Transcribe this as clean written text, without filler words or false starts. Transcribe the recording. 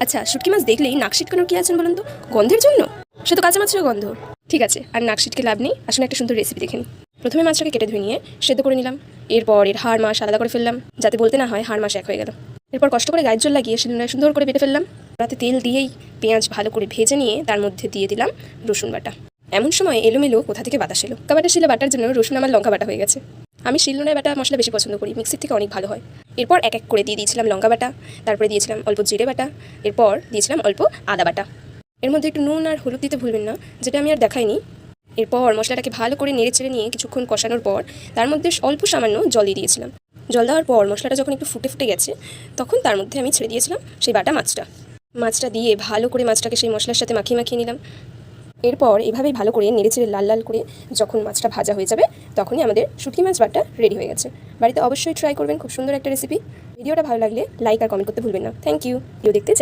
আচ্ছা, শুটকি মাছ দেখলেই নাক সিটকানোর কি আছেন বলুন তো? গন্ধের জন্য? সে তো কাঁচা মাছেরও গন্ধ। ঠিক আছে, আর নাক সিটকে লাভ নেই, আসুন একটা সুন্দর রেসিপি দেখে নিই। প্রথমে মাছটাকে কেটে ধুয়ে নিয়ে সেদ্ধ করে নিলাম। এরপর এর হাড় মাছ আলাদা করে ফেললাম, যাতে বলতে না হয় হাড় মাছ এক হয়ে গেল। এরপর কষ্ট করে গায়ের জল লাগিয়ে শিলনোড়ায় সুন্দর করে বেটে ফেললাম। রাতে তেল দিয়েই পেঁয়াজ ভালো করে ভেজে নিয়ে তার মধ্যে দিয়ে দিলাম রসুন বাটা। এমন সময় এলোমেলো কোথা থেকে বাতাস এলো। কাবাটা শিলে বাটার জন্য রসুন আমার লঙ্কা বাটা হয়ে গেছে। আমি শিলনোড়ায় বাটা মশলা বেশি পছন্দ করি, মিক্সির থেকে অনেক ভালো হয়। এরপর এক এক করে দিয়ে দিয়েছিলাম লঙ্কা বাটা, তারপরে দিয়েছিলাম অল্প জিরে বাটা, এরপর দিয়েছিলাম অল্প আদা বাটা। এর মধ্যে একটু নুন আর হলুদ দিতে ভুলবেন না, যেটা আমি আর দেখাইনি। এরপর মশলাটাকে ভালো করে নেড়ে চেড়ে নিয়ে কিছুক্ষণ কষানোর পর তার মধ্যে অল্প সামান্য জল দিয়ে দিয়েছিলাম। জল দেওয়ার পর মশলাটা যখন একটু ফুটে ফুটে গেছে, তখন তার মধ্যে আমি ছেড়ে দিয়েছিলাম সেই বাটা মাছটা দিয়ে ভালো করে মাছটাকে সেই মশলার সাথে মাখিয়ে মাখিয়ে নিলাম। এরপর এভাবেই ভালো করে নেড়ে চেড়ে লাল লাল করে যখন মাছটা ভাজা হয়ে যাবে, তখনই আমাদের শুটকি মাছ বাটা রেডি হয়ে গেছে। বাড়িতে অবশ্যই ট্রাই করবেন, খুব সুন্দর একটা রেসিপি। ভিডিওটা ভালো লাগলে লাইক আর কমেন্ট করতে ভুলবেন না। Thank you. ভিডিও দেখতে চাই।